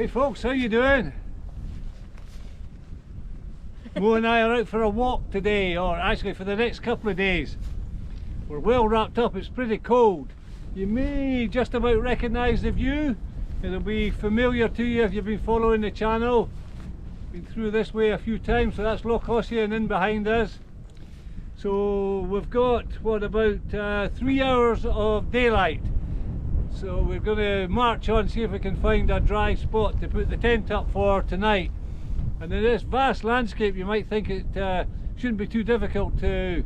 Hey folks, how you doing? Mo and I are out for a walk today, or actually for the next couple of days. We're well wrapped up, it's pretty cold. You may just about recognise the view. It'll be familiar to you if you've been following the channel. Been through this way a few times, so that's Loch Ossian in behind us. So we've got, what, about 3 hours of daylight. So we're going to march on, see if we can find a dry spot to put the tent up for tonight. And in this vast landscape you might think it shouldn't be too difficult to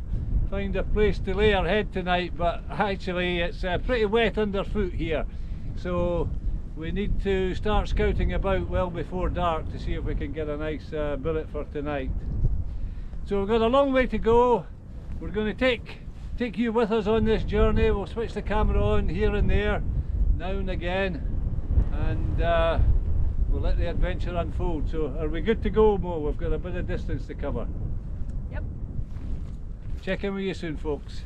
find a place to lay our head tonight, but actually it's pretty wet underfoot here. So we need to start scouting about well before dark to see if we can get a nice billet for tonight. So we've got a long way to go. We're going to take you with us on this journey. We'll switch the camera on here and there, now and again, and we'll let the adventure unfold. So are we good to go, Mo? We've got a bit of distance to cover. Yep. Check in with you soon, folks.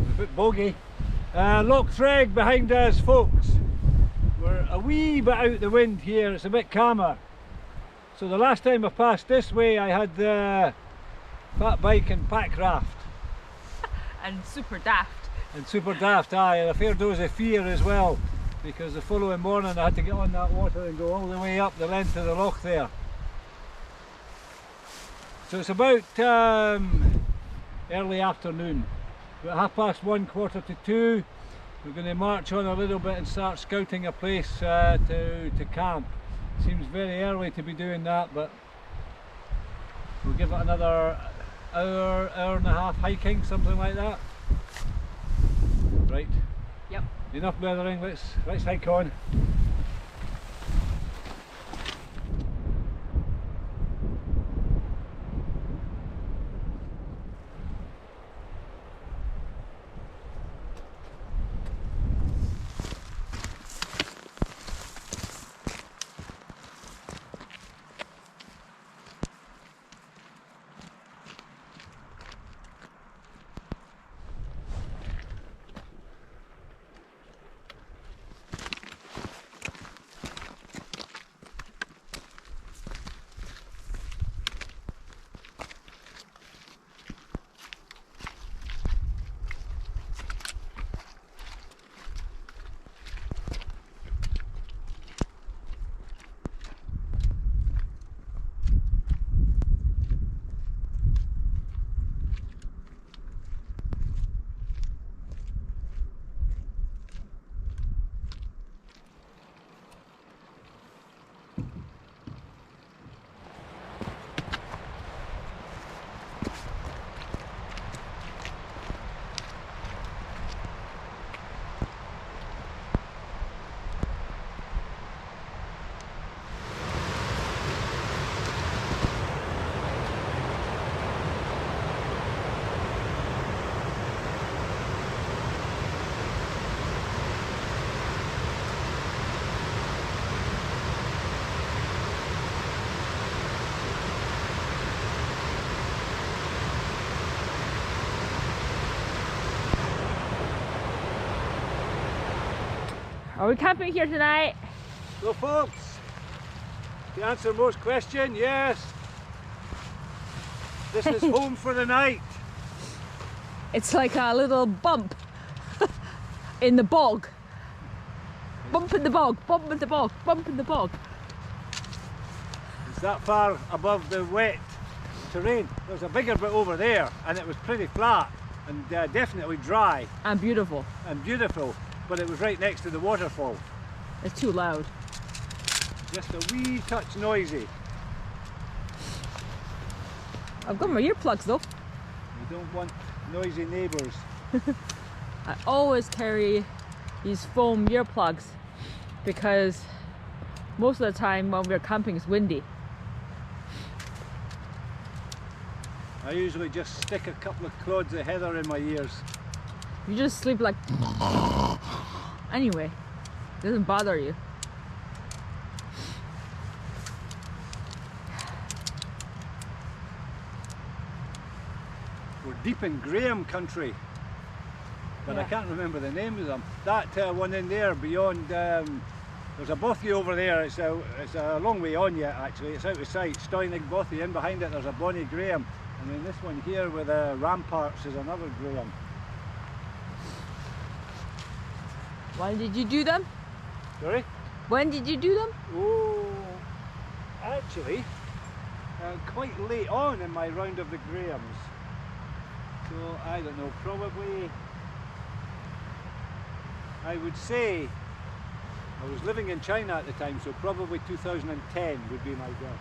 A bit boggy. Loch Treg behind us, folks. We're a wee bit out the wind here, it's a bit calmer. So the last time I passed this way I had the fat bike and pack raft. And super daft. And super daft, aye, and a fair dose of fear as well, because the following morning I had to get on that water and go all the way up the length of the loch there. So it's about early afternoon, about 1:30, 1:45. We're going to march on a little bit and start scouting a place to camp. Seems very early to be doing that, but we'll give it another hour and a half hiking, something like that. Right. Yep. Enough blethering, let's hike on. Are we camping here tonight? So folks, to answer most question, yes. This is home for the night. It's like a little bump in the bog. Bump in the bog, bump in the bog, bump in the bog. It's that far above the wet terrain. There's a bigger bit over there and it was pretty flat and definitely dry. And beautiful. And beautiful, but it was right next to the waterfall. It's too loud. Just a wee touch noisy. I've got my earplugs though. You don't want noisy neighbours. I always carry these foam earplugs because most of the time when we're camping it's windy. I usually just stick a couple of clods of heather in my ears. You just sleep like anyway, it doesn't bother you. We're deep in Graham country, but I Yeah. can't remember the name of them. That one in there beyond, there's a bothy over there. It's a long way on yet actually. It's out of sight. Stoinig bothy. In behind it there's a bonny Graham, and then this one here with the ramparts is another Graham. When did you do them? Sorry? When did you do them? Oh, actually, quite late on in my round of the Grahams. So I don't know, probably, I would say, I was living in China at the time, so probably 2010 would be my guess.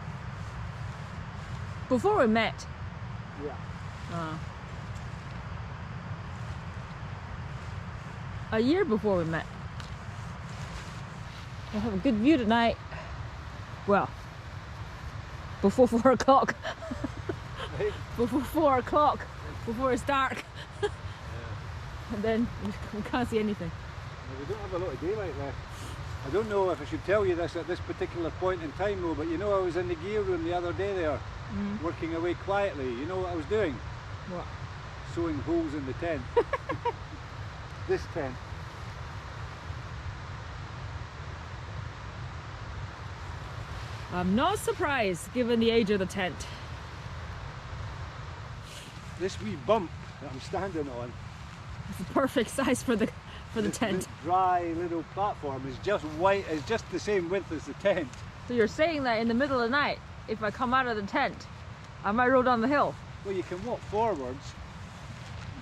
Before we met. Yeah. A year before we met. We'll have a good view tonight. Well, before 4 o'clock. Right? Before 4 o'clock. Before it's dark. Yeah. And then we can't see anything. Well, we don't have a lot of daylight left. I don't know if I should tell you this at this particular point in time though, but you know I was in the gear room the other day there, working away quietly. You know what I was doing? What? Sewing holes in the tent. This tent. I'm not surprised given the age of the tent. This wee bump that I'm standing on, It's the perfect size for the tent. this dry little platform is just white, is just the same width as the tent. So you're saying that in the middle of the night, if I come out of the tent, I might roll down the hill. Well, you can walk forwards.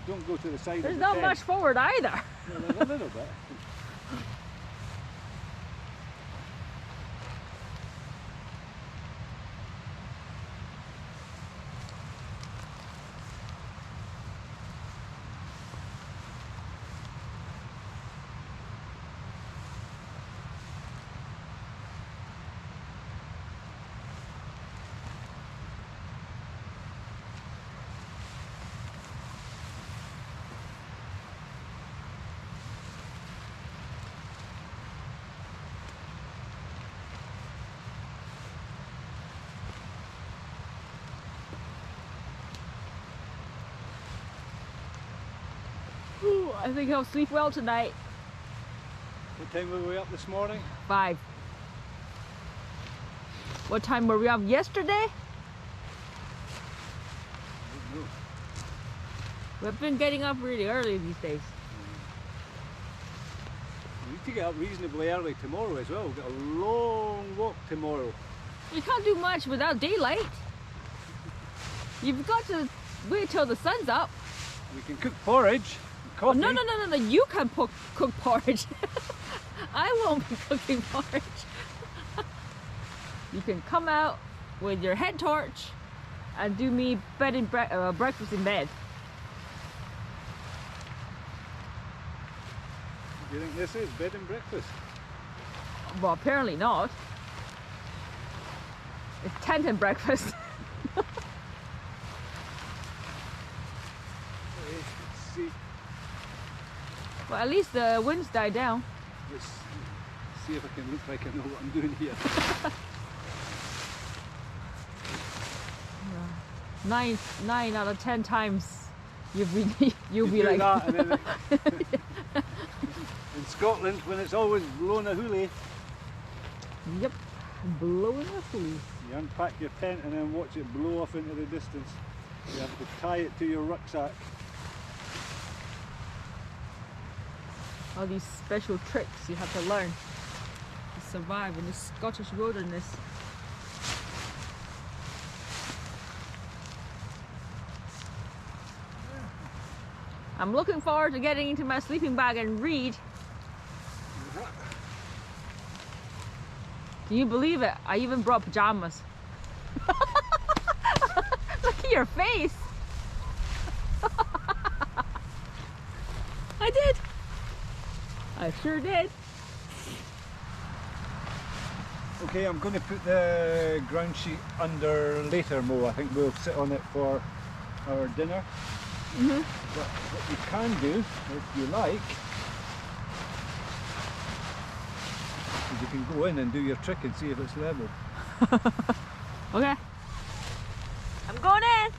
Don't go to the side There's of the not tent. much forward either. Well, there's a little bit. Ooh, I think I'll sleep well tonight. What time were we up this morning? 5. What time were we up yesterday? I don't know. We've been getting up really early these days. We need to get up reasonably early tomorrow as well. We've got a long walk tomorrow. You can't do much without daylight. You've got to wait till the sun's up. We can cook porridge, and coffee. No, you can cook porridge. I won't be cooking porridge. You can come out with your head torch and do me breakfast in bed. Do you think this is bed and breakfast? Well, apparently not. It's tent and breakfast. Let's see. Well, at least the winds died down. Let's see if I can look like I know what I'm doing here. 9 out of 10 times you'll be You like do that and then in Scotland when it's always blowing a hoolie. Yep, blowing a hoolie. You unpack your tent and then watch it blow off into the distance. You have to tie it to your rucksack. All these special tricks you have to learn to survive in the Scottish wilderness. I'm looking forward to getting into my sleeping bag and read. Can you believe it? I even brought pajamas. Look at your face. I did. I sure did. Okay, I'm going to put the ground sheet under later, Mo. I think we'll sit on it for our dinner. But what you can do, if you like, is you can go in and do your trick and see if it's level. Okay. I'm going in.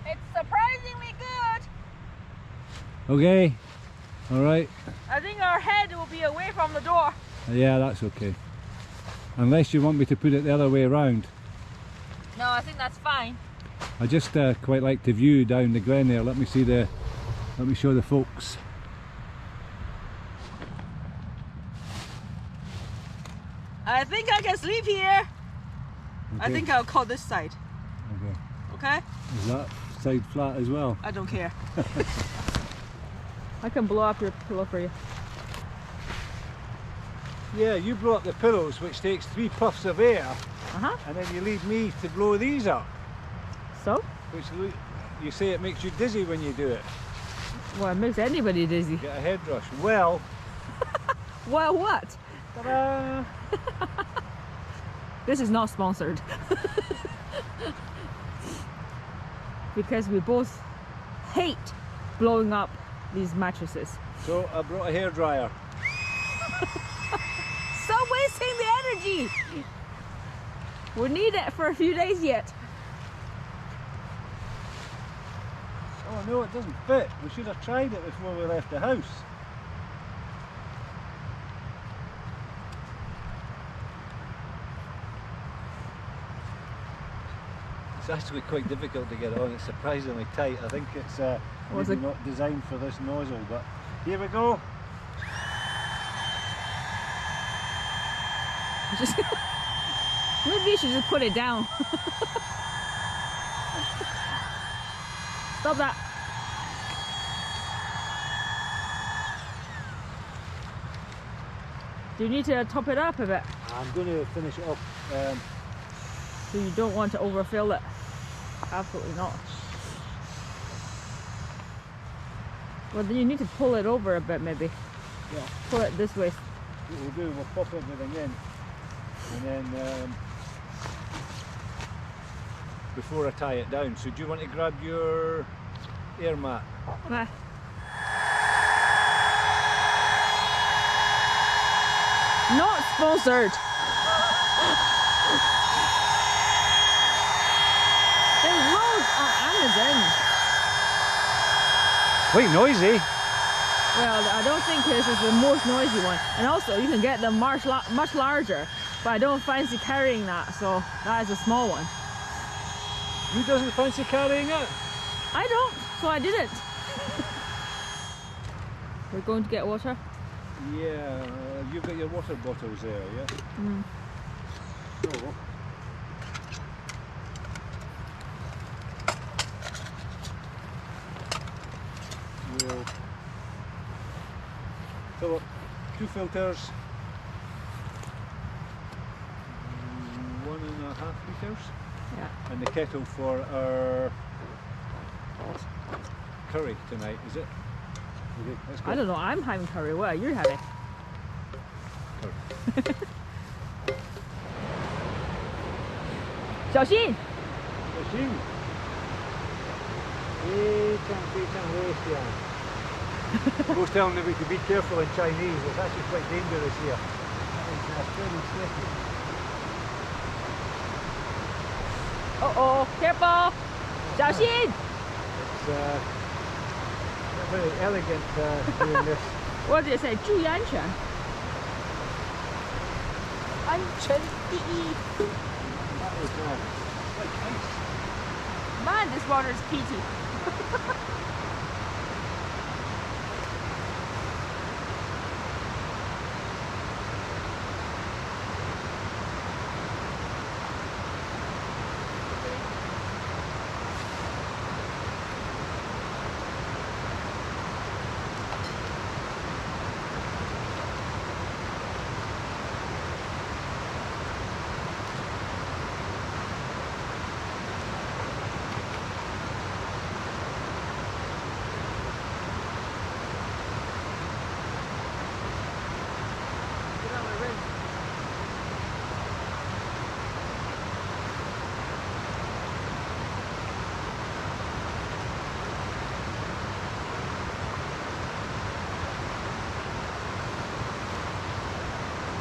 It's surprisingly good. Okay, alright. I think our head will be away from the door. Yeah, that's okay. Unless you want me to put it the other way around. No, I think that's fine. I just quite like to view down the glen there. Let me show the folks. I think I can sleep here. I Okay. think I'll call this side. Okay. Okay? Is that side flat as well? I don't care. I can blow up your pillow for you. Yeah, you brought the pillows, which takes 3 puffs of air, Uh-huh. and then you leave me to blow these up, So? which you say it makes you dizzy when you do it. Well, it makes anybody dizzy. Get a head rush. Well, Well, what? ta-da! This is not sponsored. Because we both hate blowing up these mattresses. So I brought a hairdryer. Stop wasting the energy! We need it for a few days yet. Oh no, it doesn't fit. We should have tried it before we left the house. It's actually quite difficult to get on. It's surprisingly tight. I think it's Was maybe it- not designed for this nozzle, but here we go. Just maybe you should just put it down. Stop that. Do you need to top it up a bit? I'm going to finish it off. So you don't want to overfill it? Absolutely not. Well, then you need to pull it over a bit, maybe. Yeah. Pull it this way. What we'll do, we'll pop everything in, and then before I tie it down. So do you want to grab your air mat? Okay. Not sponsored. There's loads on Amazon. Quite noisy. Well, I don't think this is the most noisy one. And also, you can get them much larger, but I don't fancy carrying that, so that is a small one. Who doesn't fancy carrying it? I don't, so I didn't. We're going to get water. Yeah, you've got your water bottles there, yeah? Mm. So, we'll fill up 2 filters, 1.5 litres, Yeah. and the kettle for our curry tonight, is it? Okay, let's go. I don't know, I'm having curry. What are you having? Curry. 小心! Machine. Bro's telling me to be careful in Chinese. It's actually quite dangerous here. It's pretty slicky. oh, careful! 小心! It's not very elegant doing this. What did it say? 注意安全. 安全第一. That was like ice. Man, this water is peaty.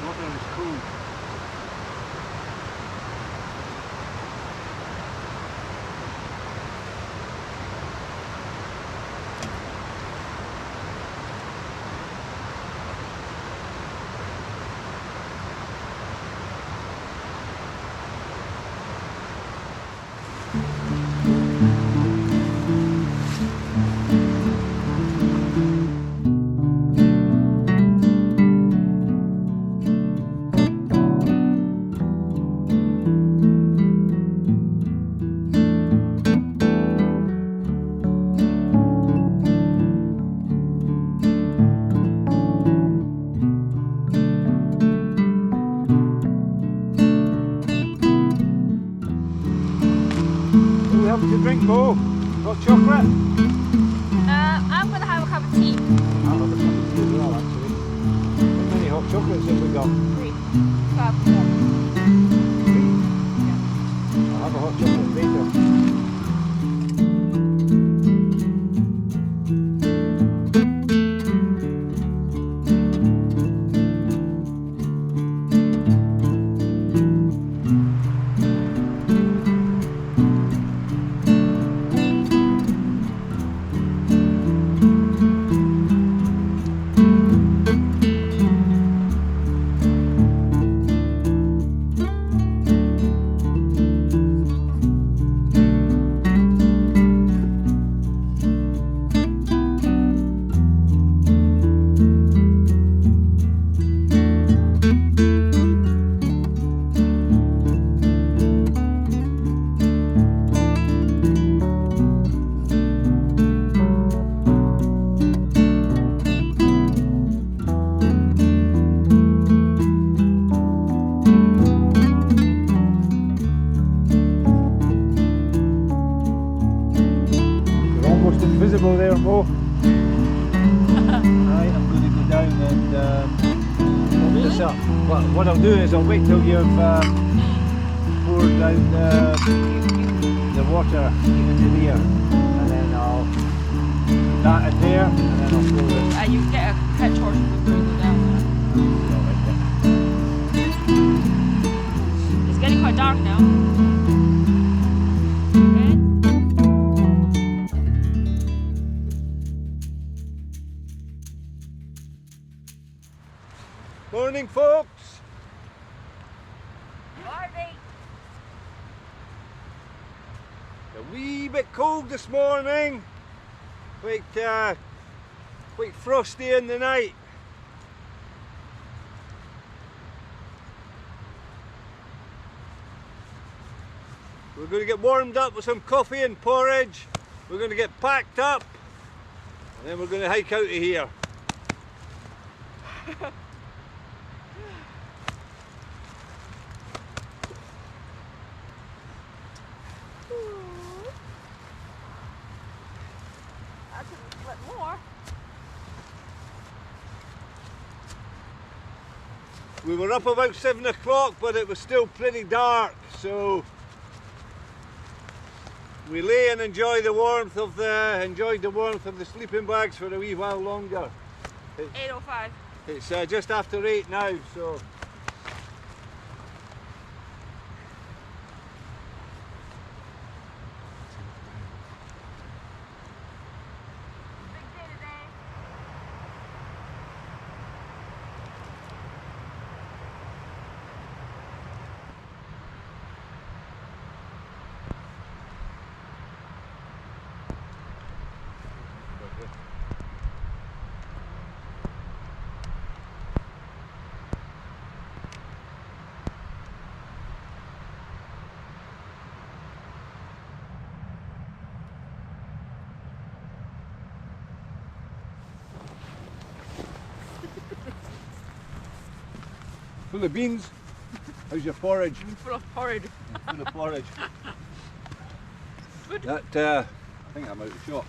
Water is cool. What do you have to drink, Bo? Got chocolate? I'm gonna have a cup of tea. I'll have a cup of tea as well, actually. How many hot chocolates have we got? 3, 5, 4. I'll have a hot chocolate later. Invisible there, Mo. Right, I'm going to go down and warm this up. Well, what I'll do is I'll wait till you've poured down the water into there, and then I'll put that in there, and then I'll pour this. You get a head torch before you go down. It's getting quite dark now. Morning, folks. Morning. A wee bit cold this morning. Quite frosty in the night. We're going to get warmed up with some coffee and porridge. We're going to get packed up, and then we're going to hike out of here. More. We were up about 7 o'clock, but it was still pretty dark, so we lay and enjoyed the warmth of the sleeping bags for a wee while longer. It's 8:05. It's just after 8 now, so Full of beans. How's your porridge? Full of porridge. Full of porridge. Good. That, I think I'm out of shot.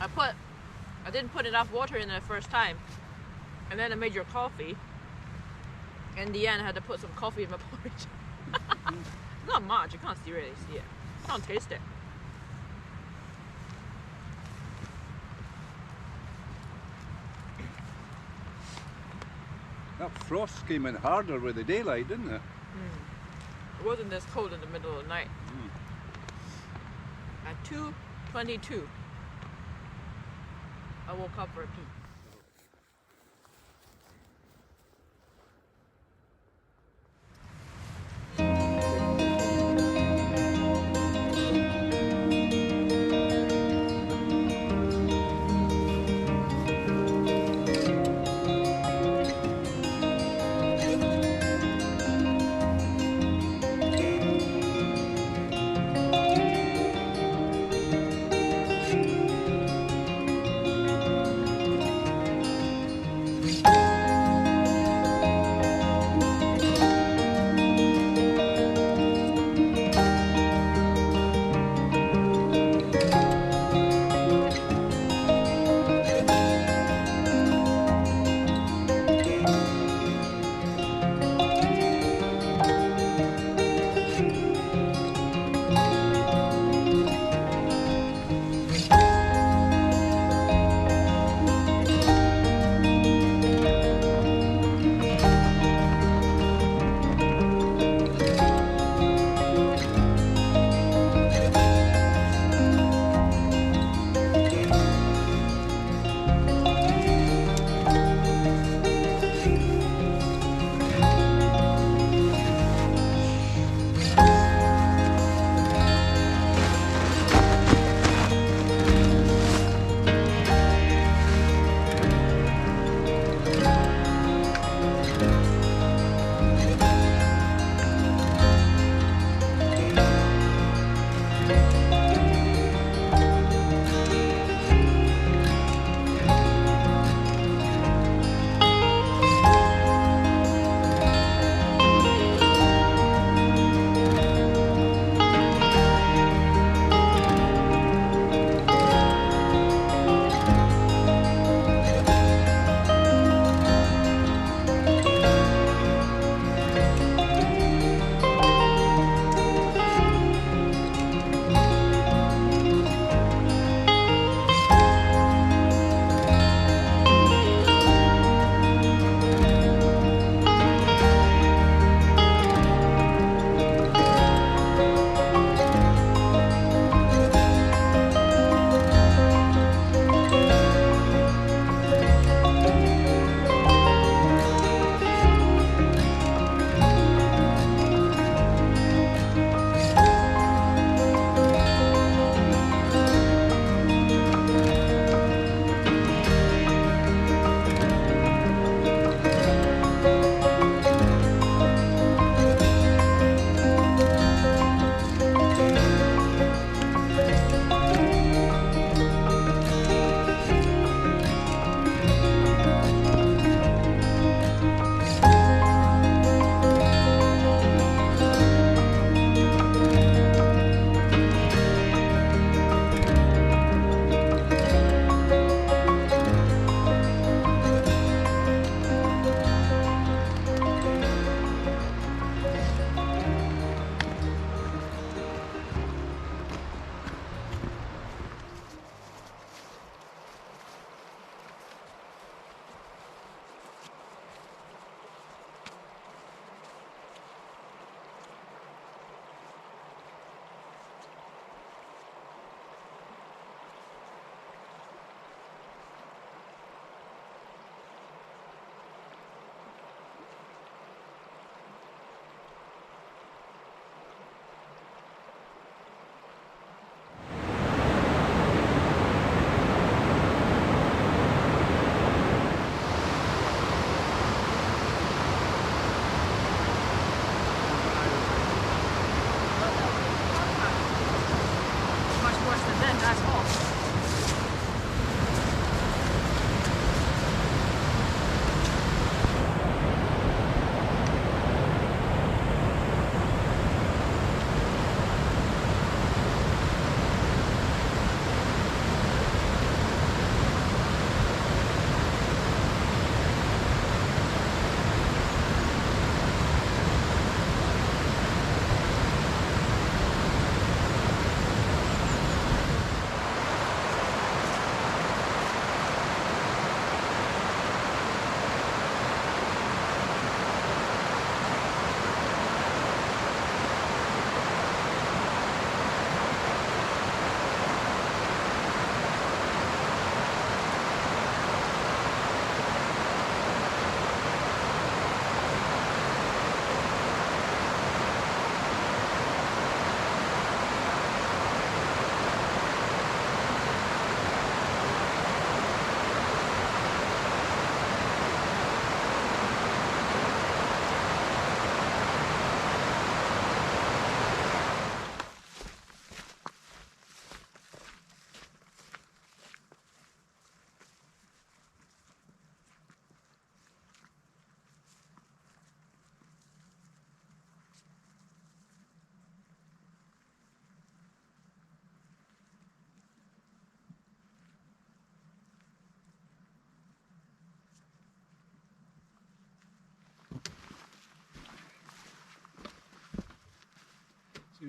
I didn't put enough water in the first time, and then I made your coffee. In the end, I had to put some coffee in my porridge. Not much. You can't really see it. You can't taste it. That frost came in harder with the daylight, didn't it? It wasn't this cold in the middle of the night. At 2:22, I woke up for a pee.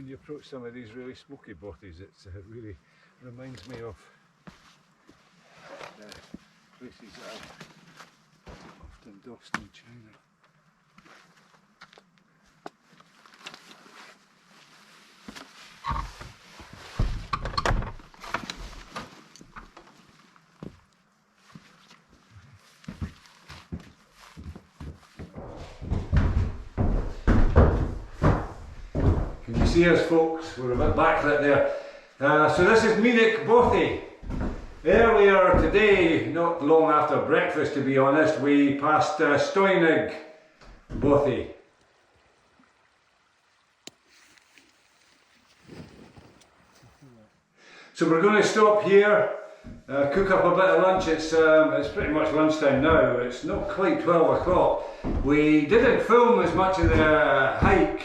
when you approach some of these really smoky bothies, it really reminds me of places that are often dossed in China. Can you see us, folks? We're a bit backlit there. So this is Munich Bothy. Earlier today, not long after breakfast to be honest, we passed Steunig Bothy. So we're going to stop here, cook up a bit of lunch. It's pretty much lunchtime now. It's not quite 12 o'clock. We didn't film as much of the hike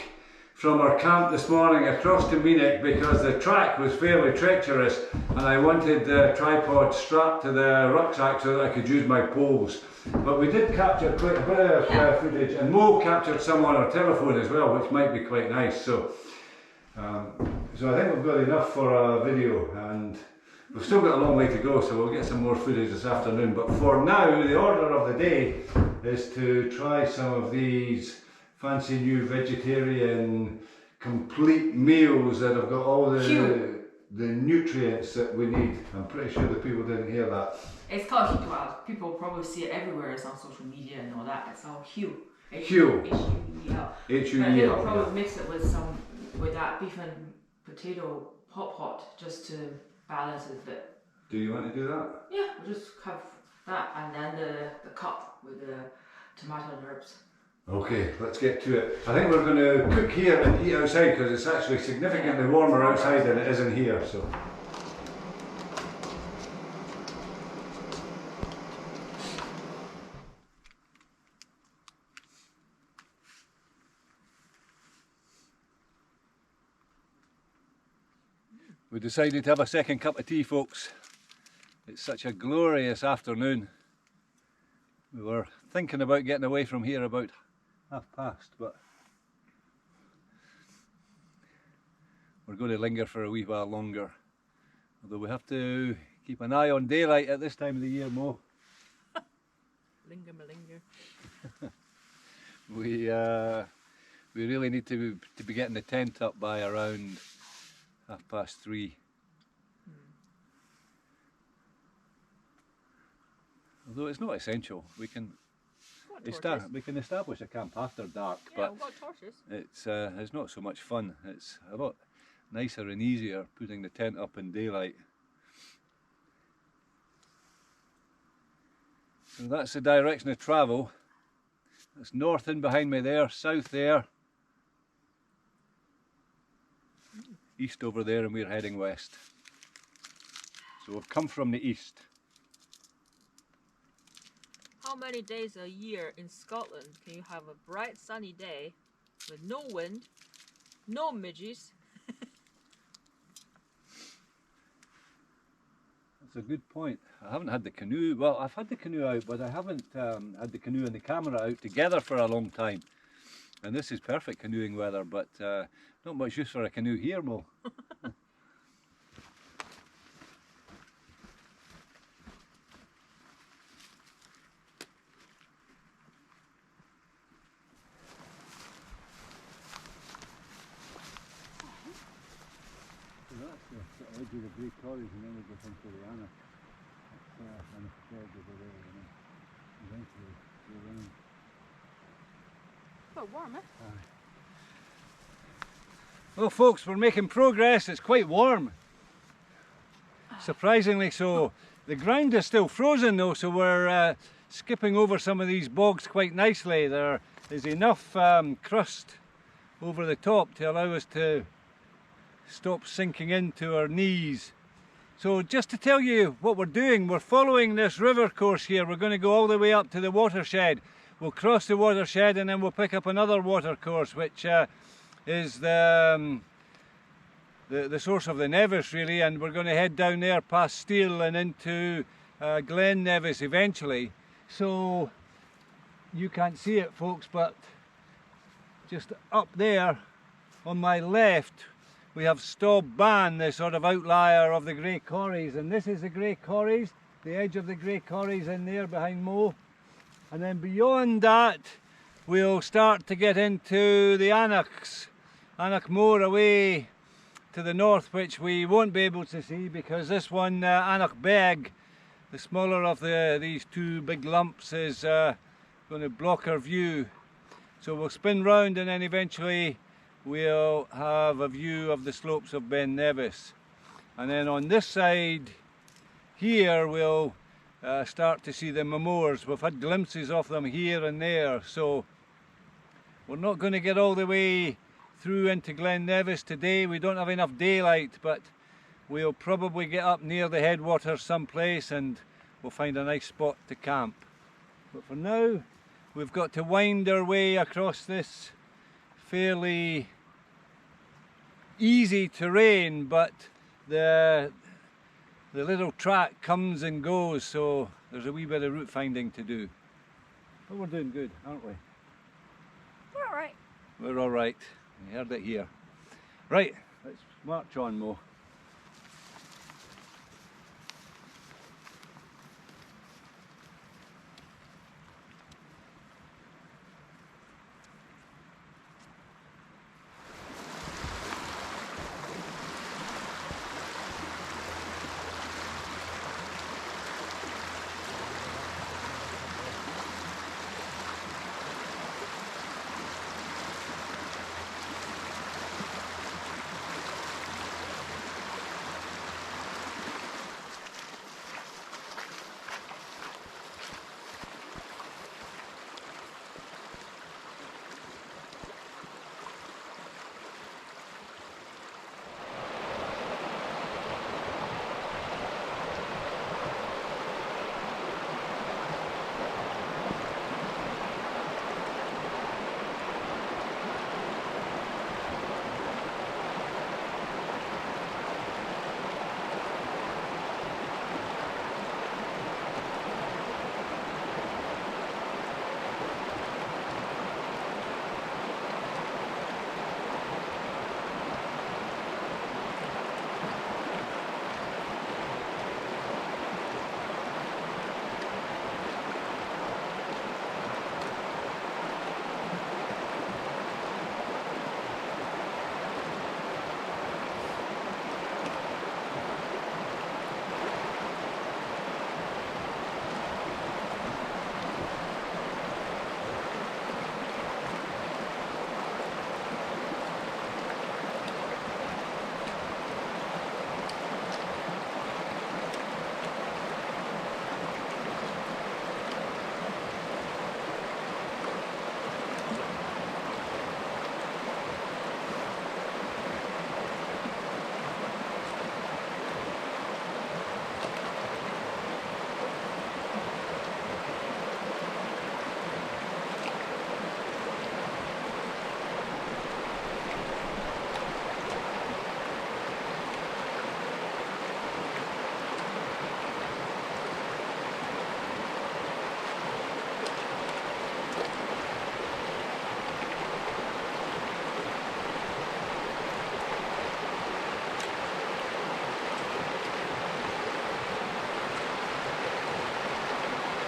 from our camp this morning across to Munich because the track was fairly treacherous and I wanted the tripod strapped to the rucksack so that I could use my poles. But we did capture quite a bit of footage, and Mo captured some on our telephone as well, which might be quite nice. So I think we've got enough for a video, and we've still got a long way to go, so we'll get some more footage this afternoon. But for now, the order of the day is to try some of these fancy new vegetarian complete meals that have got all the nutrients that we need. I'm pretty sure the people didn't hear that. It's called Hue. Well, people probably see it everywhere. It's on social media and all that. It's all Hue. Hue. H-U-E-L. H-U-E-L. But they'll probably mix it with that beef and potato hot just to balance it a bit. Do you want to do that? Yeah, we'll just have that and then the cup with the tomato and herbs. Okay, let's get to it. I think we're going to cook here and eat outside because it's actually significantly warmer outside than it is in here. So. We decided to have a second cup of tea, folks. It's such a glorious afternoon. We were thinking about getting away from here about 1:30, but we're going to linger for a wee while longer. Although we have to keep an eye on daylight at this time of the year, Mo. Linger, malinger. We really need to be getting the tent up by around 3:30. Although it's not essential, we can establish a camp after dark, Yeah, but we've got torches. it's not so much fun. It's a lot nicer and easier putting the tent up in daylight. So that's the direction of travel. That's north in behind me there, south there, east over there, and we're heading west. So we've come from the east. How many days a year in Scotland can you have a bright sunny day with no wind, no midges? That's a good point. I haven't had the canoe, well, I've had the canoe out, but I haven't had the canoe and the camera out together for a long time. And this is perfect canoeing weather, but not much use for a canoe here, Mo. That's the edge of the Great Corridor, and then we go into the Anna. That's on the edge over there, and then eventually we're in. Quite warm, eh? Well, folks, we're making progress. It's quite warm. Surprisingly so. The ground is still frozen though, so we're skipping over some of these bogs quite nicely. There is enough crust over the top to allow us to stop sinking into our knees. So just to tell you what we're doing, we're following this river course here. We're going to go all the way up to the watershed. We'll cross the watershed and then we'll pick up another water course, which is the source of the Nevis really, and we're going to head down there past Steele and into Glen Nevis eventually. So you can't see it, folks, but just up there on my left we have Stob Ban, the sort of outlier of the Grey Corries, and this is the Grey Corries, the edge of the Grey Corries in there behind Mo. And then beyond that we'll start to get into the Annachs, Annach Moor away to the north, which we won't be able to see because this one, Annach Beg, the smaller of these two big lumps, is going to block our view. So we'll spin round and then eventually we'll have a view of the slopes of Ben Nevis. And then on this side here we'll start to see the Moors. We've had glimpses of them here and there, so we're not going to get all the way through into Glen Nevis today. We don't have enough daylight, but we'll probably get up near the headwaters someplace and we'll find a nice spot to camp. But for now we've got to wind our way across this fairly easy terrain, but the little track comes and goes, so there's a wee bit of route finding to do. But we're doing good, aren't we? We're alright. We're alright. You heard it here. Right, let's march on, Mo.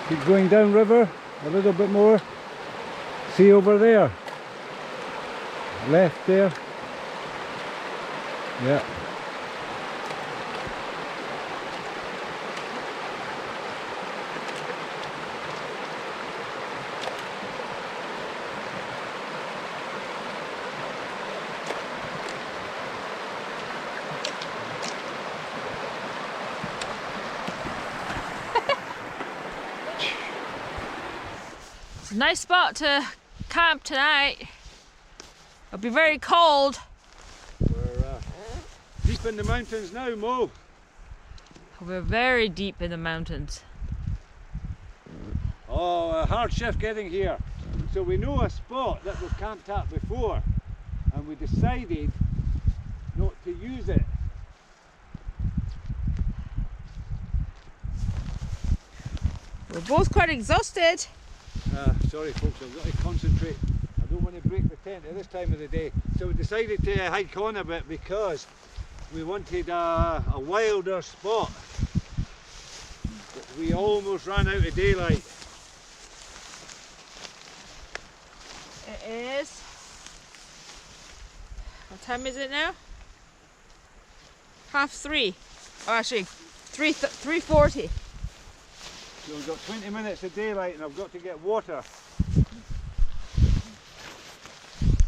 Keep going down river a little bit more. See over there? Left there. Yeah. It's a nice spot to camp tonight. It'll be very cold. We're deep in the mountains now, Mo. We're very deep in the mountains. Oh, a hard shift getting here. So we know a spot that we've camped at before and we decided not to use it. We're both quite exhausted. Sorry folks, I've got to concentrate. I don't want to break the tent at this time of the day. So we decided to hike on a bit because we wanted a wilder spot. But we almost ran out of daylight. It is. What time is it now? 3:30. Oh, actually, 3:40. So we've got 20 minutes of daylight and I've got to get water.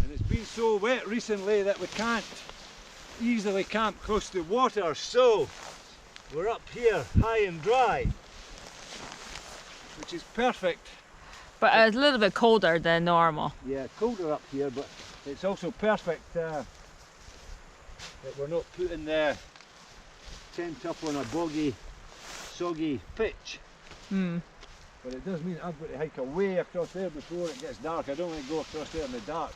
And it's been so wet recently that we can't easily camp close to water, so we're up here high and dry, which is perfect. But it's a little bit colder than normal. Yeah, colder up here, but it's also perfect that we're not putting the tent up on a boggy, soggy pitch. But it does mean I've got to hike away across there before it gets dark. I don't want to go across there in the dark.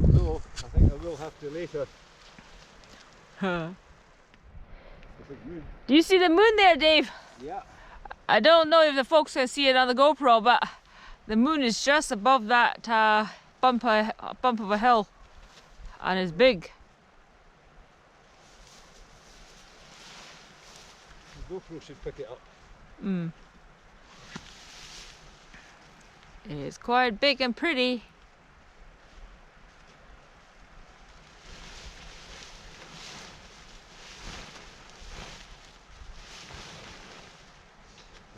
Although, I think I will have to later. Do you see the moon there, Dave? Yeah. I don't know if the folks can see it on the GoPro, but the moon is just above that bump of a hill, and it's big. The GoPro should pick it up. It's quite big and pretty.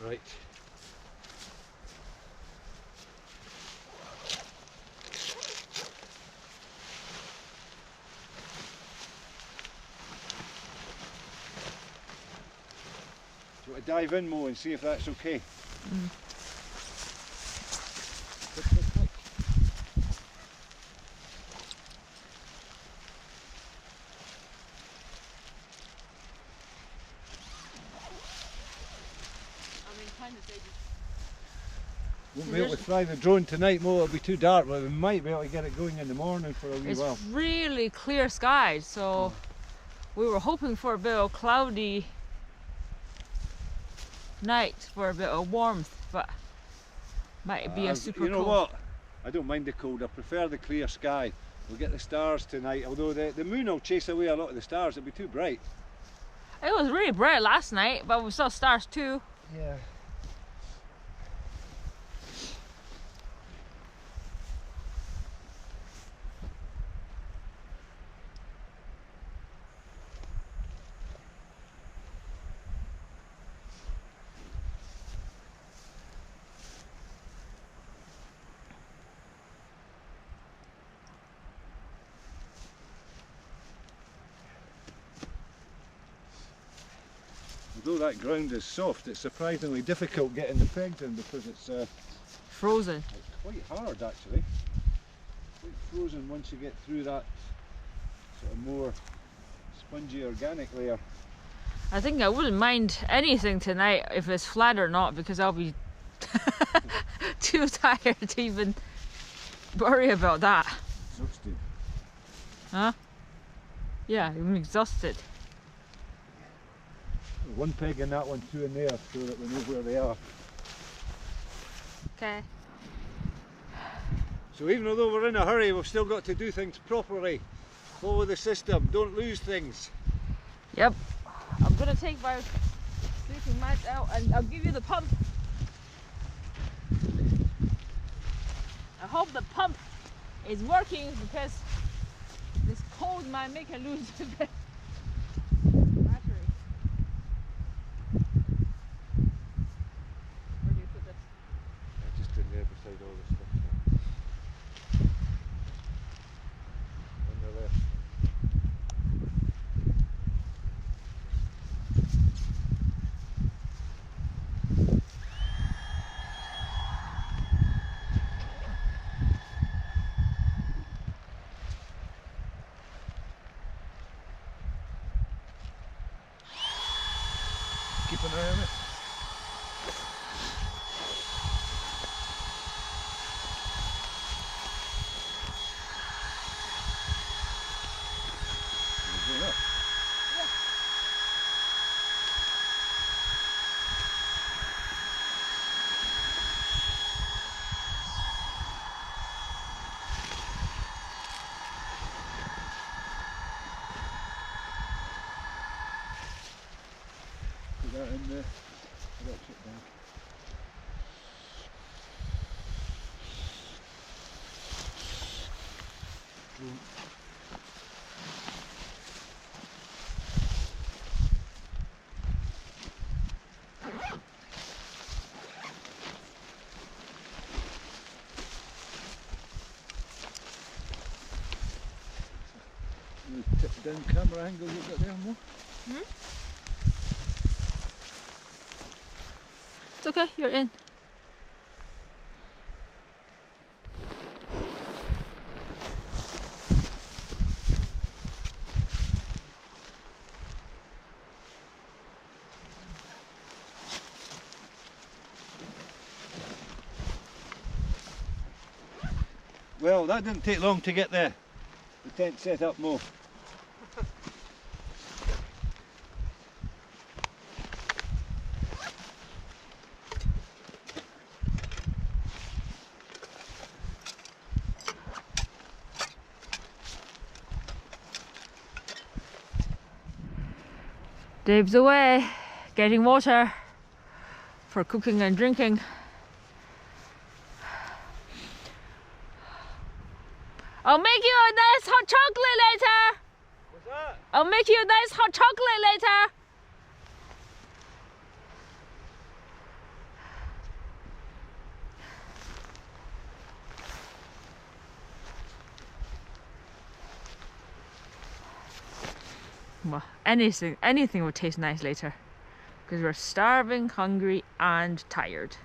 Right. Do you want to dive in, Mo, and see if that's okay? Click, click, click. Won't be able to fly the drone tonight, Mo. It'll be too dark, but we might be able to get it going in the morning for a wee It's while. really clear skies, so we were hoping for a bit of cloudy night for a bit of warmth, but might be a super You know cold. what? I don't mind the cold. I prefer the clear sky. We'll get the stars tonight, although the moon will chase away a lot of the stars. It'll be too bright. It was really bright last night, but we saw stars too. Yeah. Although that ground is soft, it's surprisingly difficult getting the pegs in because it's Frozen. quite hard actually. Quite frozen once you get through that sort of more spongy organic layer. I think I wouldn't mind anything tonight if it's flat or not, because I'll be too tired to even worry about that. Exhausted. Huh? Yeah, I'm exhausted. One peg in that one, two in there, so that we know where they are. Okay. So even though we're in a hurry, we've still got to do things properly. Follow the system, don't lose things. Yep. I'm gonna take my sleeping mat out and I'll give you the pump. I hope the pump is working, because this cold might make it lose a bit. Battery. Where do you put this? Just in there beside all this stuff. On the left. Keep an eye on it. Is it up? Put that in there. Electric bag. Tip down camera angle you've got there, Mo? It's okay, you're in. Well, that didn't take long to get the tent set up, Mo. Dave's away, getting water for cooking and drinking. I'll make you a nice hot chocolate later. What's that? I'll make you a nice hot chocolate later. Well, anything would taste nice later, because we're starving, hungry, and tired.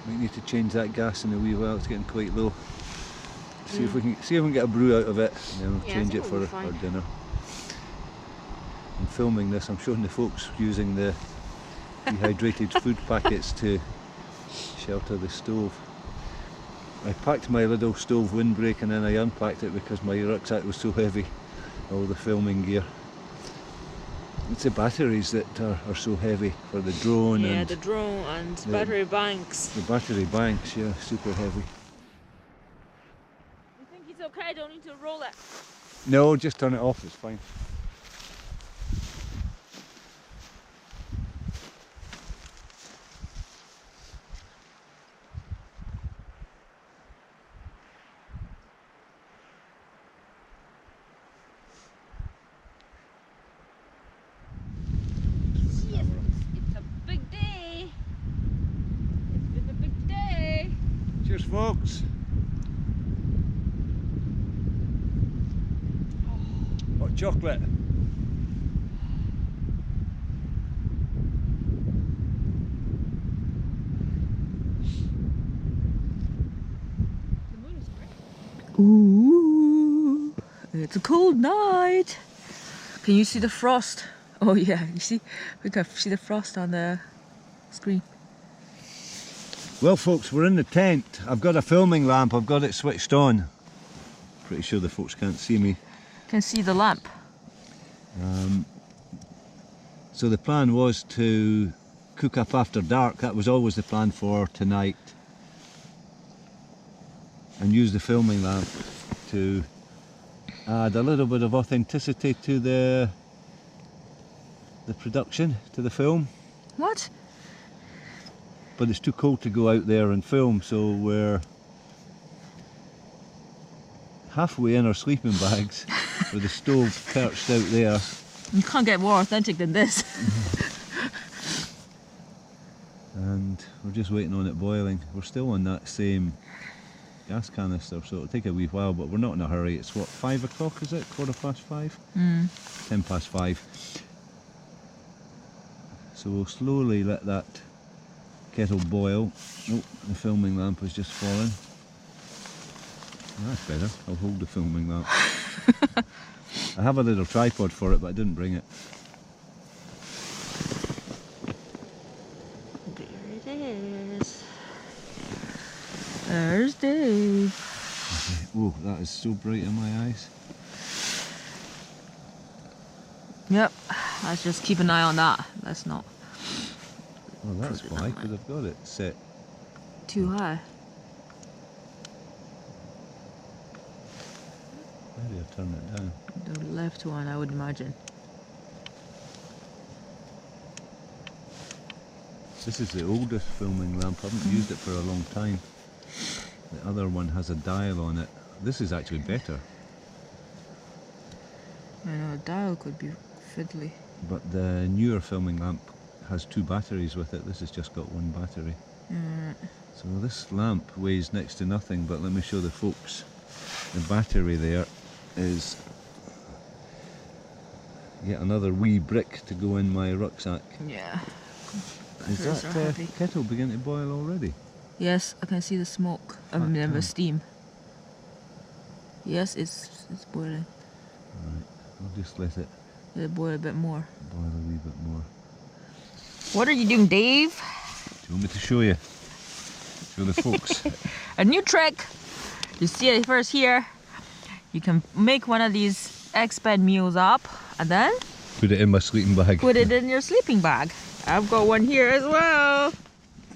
We need to change that gas in a wee while, it's getting quite low. See if we can get a brew out of it, and then we'll Yeah, I change think it we'll for be our fine. dinner. I'm filming this, I'm showing the folks using the dehydrated food packets to shelter the stove. I packed my little stove windbreak and then I unpacked it because my rucksack was so heavy, all the filming gear. It's the batteries that are so heavy for the drone, Yeah, and the drone and the- battery banks. the battery banks, yeah, super heavy. You think it's okay? I don't need to roll it. No, just turn it off, it's fine. Yes, it's a big day. It's been a big day. Cheers, folks. Hot chocolate. The moon is great. Ooh, it's a cold night. Can you see the frost? Oh yeah, you see, we can see the frost on the screen. Well, folks, we're in the tent. I've got a filming lamp, I've got it switched on. Pretty sure the folks can't see me. Can see the lamp. So the plan was to cook up after dark. That was always the plan for tonight. And use the filming lamp to add a little bit of authenticity to the production, to the film. What? But it's too cold to go out there and film, so we're halfway in our sleeping bags with the stove perched out there. You can't get more authentic than this. And we're just waiting on it boiling. We're still on that same gas canister, so it'll take a wee while, but we're not in a hurry. It's what, 5 o'clock is it? 5:15? 10 past 5. So we'll slowly let that kettle boil. Oh, the filming lamp has just fallen. That's better. I'll hold the filming lamp. I have a little tripod for it, but I didn't bring it. Dave. Okay. Oh, that is so bright in my eyes. Yep. Let's just keep an eye on that. Let's not Well, that's Put it why, on because I've got it set. too high. Maybe I'll turn it down. The left one, I would imagine. This is the oldest filming lamp. I haven't used it for a long time. The other one has a dial on it. This is actually better, I know, a dial could be fiddly. but the newer filming lamp has 2 batteries with it. This has just got 1 battery. So this lamp weighs next to nothing, but let me show the folks. The battery there is yet another wee brick to go in my rucksack. Yeah. Is Batteries that are heavy. kettle beginning to boil already? Yes, I can see the smoke. I mean, the time. steam. Yes, it's boiling. Right, I'll just let it It'll boil a bit more. boil a wee bit more. What are you doing, Dave? Do you want me to show you? Show the folks. A new trick. You see it first here. You can make one of these egg-sped meals up and then Put it in my sleeping bag. put it in your sleeping bag. I've got one here as well.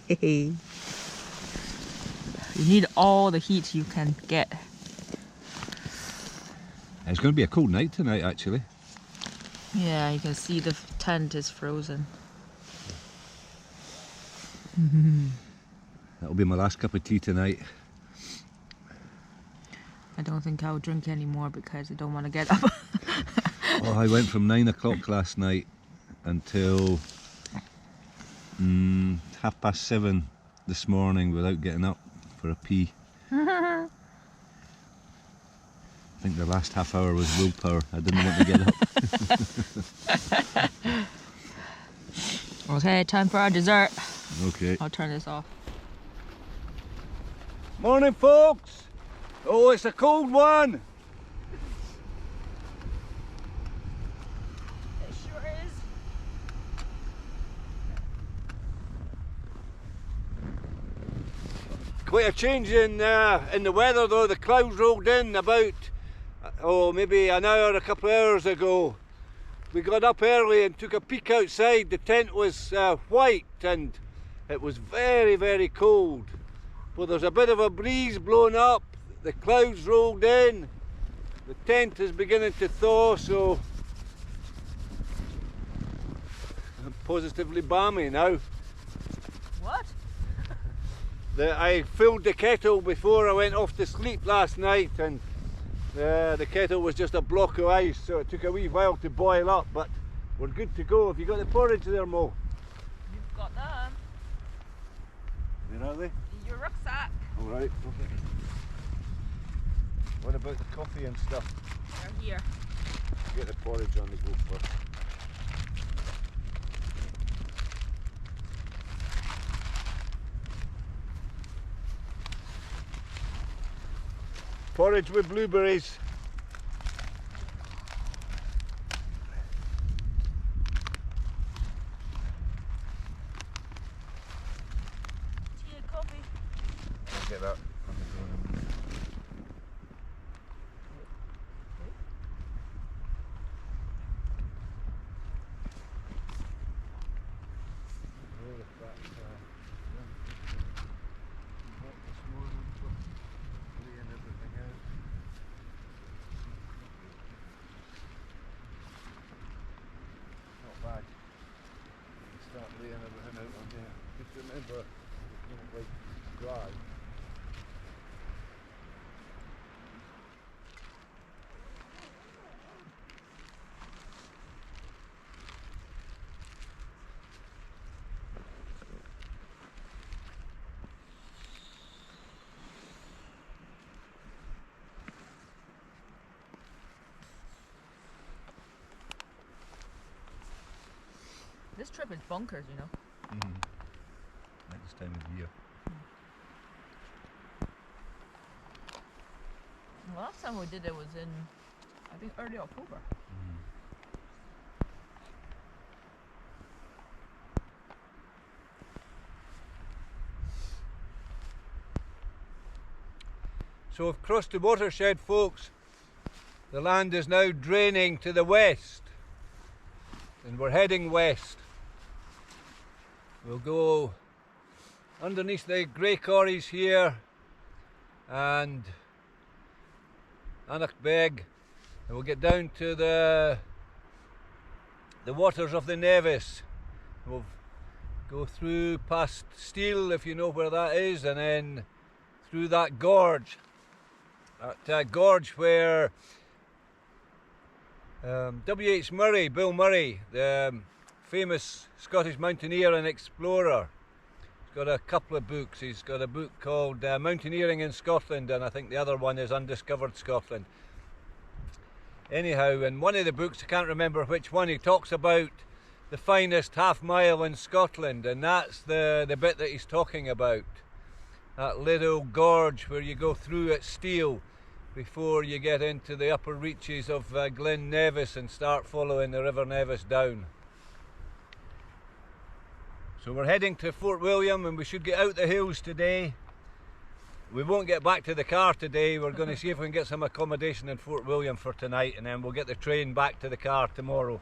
You need all the heat you can get. It's going to be a cold night tonight, actually. Yeah, you can see the tent is frozen. That'll be my last cup of tea tonight. I don't think I'll drink anymore because I don't want to get up. Oh, I went from 9 o'clock last night until 7:30 this morning without getting up for a pee. I think the last half hour was willpower. I didn't want to get up. Okay, time for our dessert. Okay. I'll turn this off. Morning, folks. Oh, it's a cold one. It sure is. Quite a change in the weather, though. The clouds rolled in about, maybe an hour, a couple of hours ago. We got up early and took a peek outside. The tent was white and it was very, very cold. Well, there's a bit of a breeze blowing up. The clouds rolled in. The tent is beginning to thaw, so I'm positively balmy now. What? I filled the kettle before I went off to sleep last night, and the kettle was just a block of ice, so it took a wee while to boil up, but we're good to go. Have you got the porridge there, Mo? You've got them. Where are they? In your rucksack. All right, perfect. What about the coffee and stuff? They're here. Get the porridge on the go first. Porridge with blueberries. Tea and coffee. I'll get that. Start laying everything out on there. Just remember, it's not like dry. This trip is bonkers, you know. At this time of year. The last time we did it was in, I think, early October. So we've crossed the watershed, folks. The land is now draining to the west, and we're heading west. We'll go underneath the grey corries here and Anachbeg, and we'll get down to the waters of the Nevis. We'll go through past Steel, if you know where that is, and then through that gorge. That gorge where W.H. Murray, Bill Murray, the famous Scottish mountaineer and explorer, he's got a couple of books. He's got a book called Mountaineering in Scotland, and I think the other one is Undiscovered Scotland. Anyhow, in one of the books, I can't remember which one, he talks about the finest half mile in Scotland, and that's the bit that he's talking about. That little gorge where you go through at Steel before you get into the upper reaches of Glen Nevis and start following the River Nevis down. So we're heading to Fort William, and we should get out the hills today. We won't get back to the car today. We're going to see if we can get some accommodation in Fort William for tonight, and then we'll get the train back to the car tomorrow.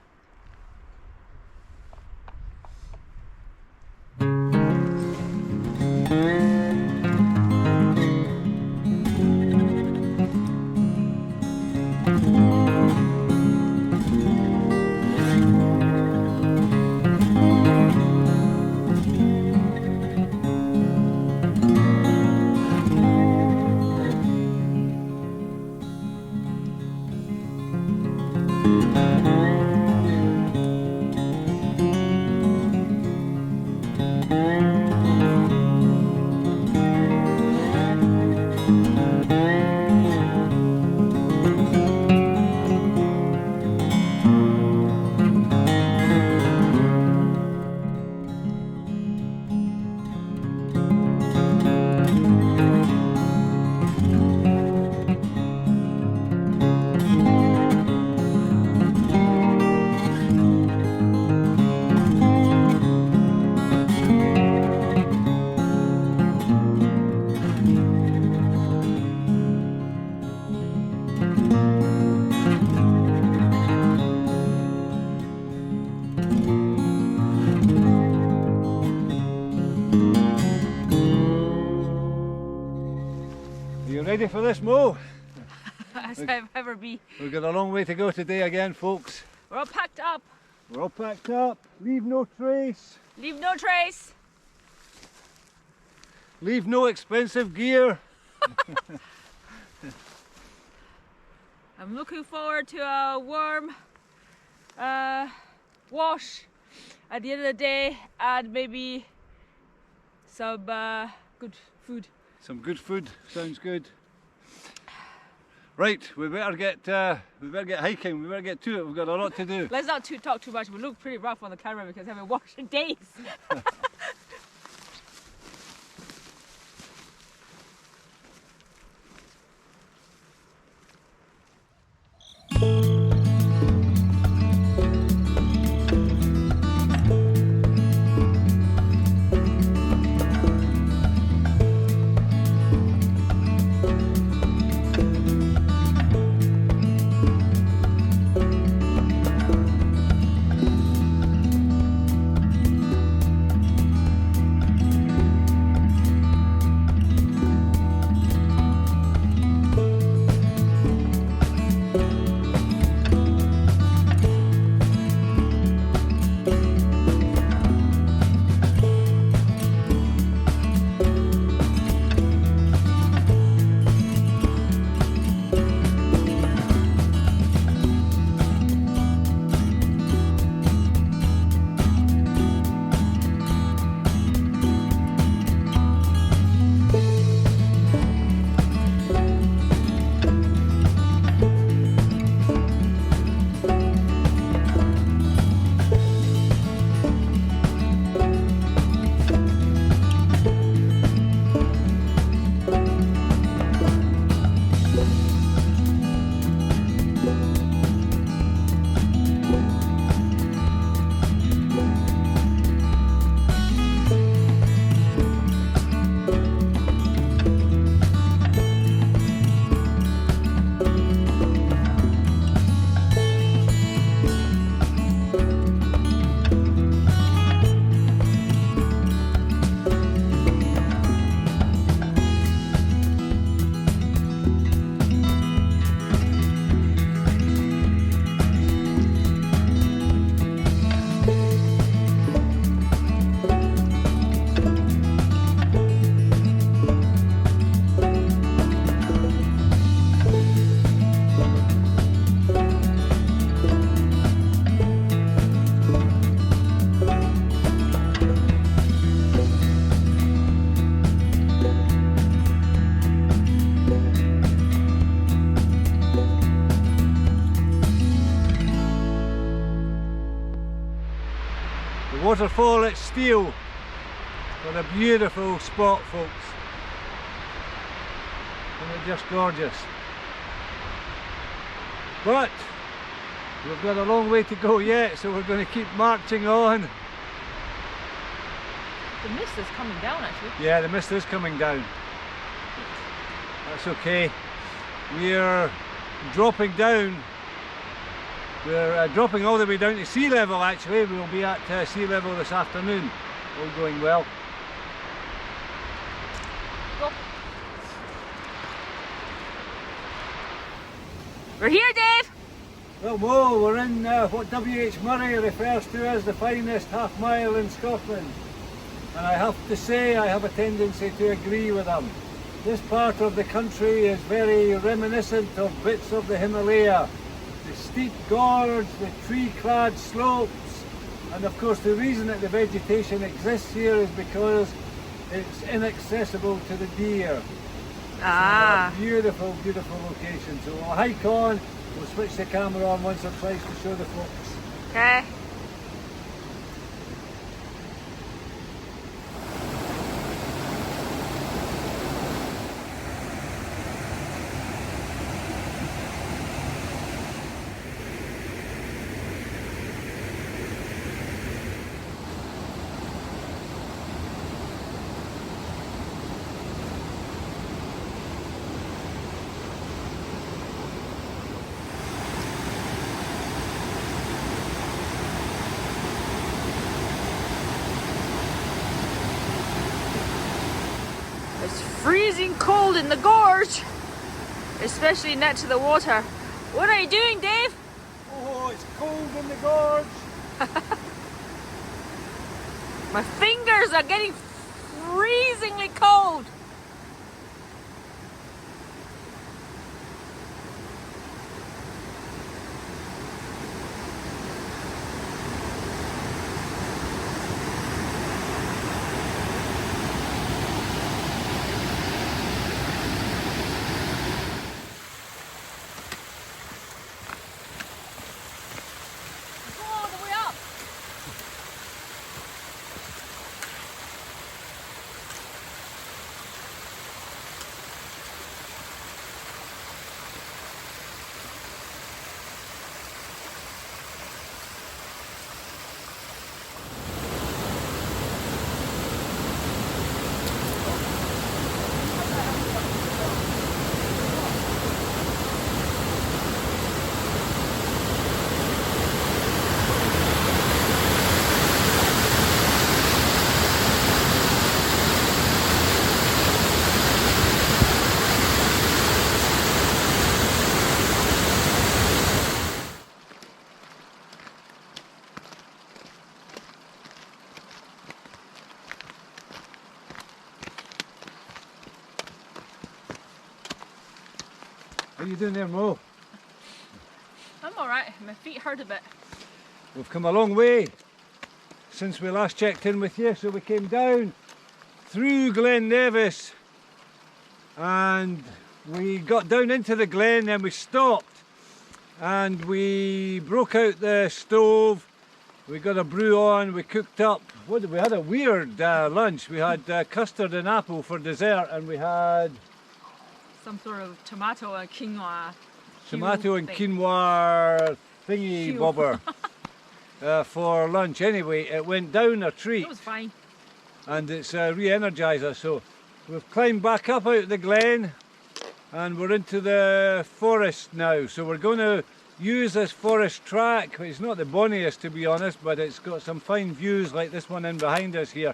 Ready for this, Mo? As I've ever be. We've got a long way to go today again, folks. We're all packed up. We're all packed up. Leave no trace. Leave no trace. Leave no expensive gear. I'm looking forward to a warm wash at the end of the day, and maybe some good food. Some good food, sounds good. Right, we better get hiking. We better get to it. We've got a lot to do. Let's not talk too much. We look pretty rough on the camera because I haven't washed in days. Waterfall at Steel. What a beautiful spot, folks. Isn't it just gorgeous? But we've got a long way to go yet, so we're going to keep marching on. The mist is coming down actually. Yeah, the mist is coming down. That's okay. We're dropping down. We're dropping all the way down to sea level actually. We'll be at sea level this afternoon. All going well. Go. We're here, Dave! Well, whoa, we're in what W.H. Murray refers to as the finest half mile in Scotland. And I have to say, I have a tendency to agree with him. This part of the country is very reminiscent of bits of the Himalaya. The steep gorge, the tree-clad slopes, and of course the reason that the vegetation exists here is because it's inaccessible to the deer. Ah. So beautiful, beautiful location. So we'll hike on, we'll switch the camera on once or twice to show the folks. Okay. It's freezing cold in the gorge, especially next to the water. What are you doing, Dave? Oh, it's cold in the gorge. My fingers are getting freezingly cold. Go all the way up. How are you doing there, Mo? I'm alright. My feet hurt a bit. We've come a long way since we last checked in with you. So we came down through Glen Nevis and we got down into the glen, then we stopped and we broke out the stove. We got a brew on, we cooked up. We had a weird lunch. We had custard and apple for dessert, and we had Some sort of tomato and quinoa. tomato and thing. quinoa thingy Hue. bobber for lunch. Anyway, it went down a treat It was fine. and it's a re-energiser. So we've climbed back up out of the glen and we're into the forest now. So we're going to use this forest track. It's not the bonniest, to be honest, but it's got some fine views like this one in behind us here.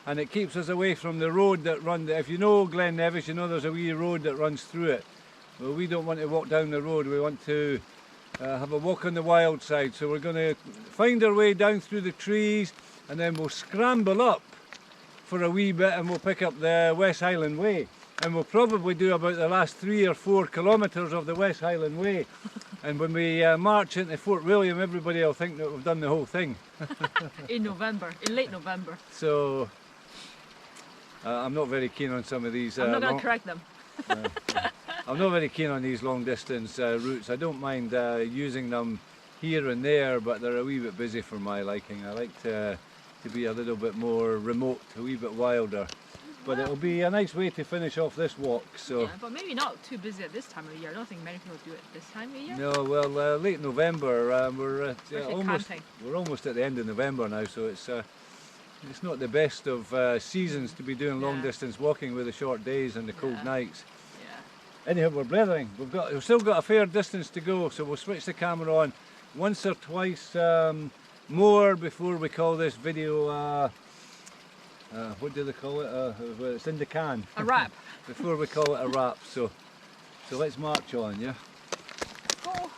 And it keeps us away from the road that runs. If you know Glen Nevis, you know there's a wee road that runs through it. Well, we don't want to walk down the road. We want to have a walk on the wild side. So we're going to find our way down through the trees, and then we'll scramble up for a wee bit, and we'll pick up the West Highland Way. And we'll probably do about the last 3 or 4 kilometres of the West Highland Way. And when we march into Fort William, everybody will think that we've done the whole thing. In November, in late November. So I'm not very keen on some of these. I'm not going to correct them. I'm not very keen on these long distance routes. I don't mind using them here and there, but they're a wee bit busy for my liking. I like to to be a little bit more remote, a wee bit wilder. But it'll be a nice way to finish off this walk. So. Yeah, but maybe not too busy at this time of the year. I don't think many people do it this time of year. No, well, late November. We're Especially almost camping. we're almost at the end of November now, so it's not the best of seasons to be doing long Yeah. distance walking with the short days and the cold Yeah. nights. Yeah. Anyhow, we're blethering. We've still got a fair distance to go, so we'll switch the camera on once or twice more before we call this video. What do they call it? Well, it's in the can. A wrap. Before we call it a wrap. So let's march on, yeah. Go.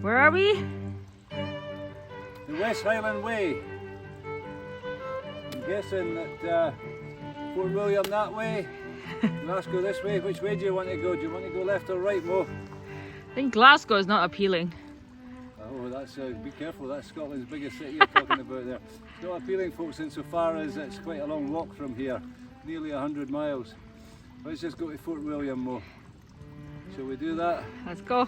Where are we? The West Highland Way. I'm guessing that Fort William that way, Glasgow this way. Which way do you want to go? Do you want to go left or right, Mo? I think Glasgow is not appealing. Oh, that's be careful. That's Scotland's biggest city you're talking about there. It's not appealing, folks, insofar as it's quite a long walk from here, nearly 100 miles. Let's just go to Fort William, Mo. Shall we do that? Let's go.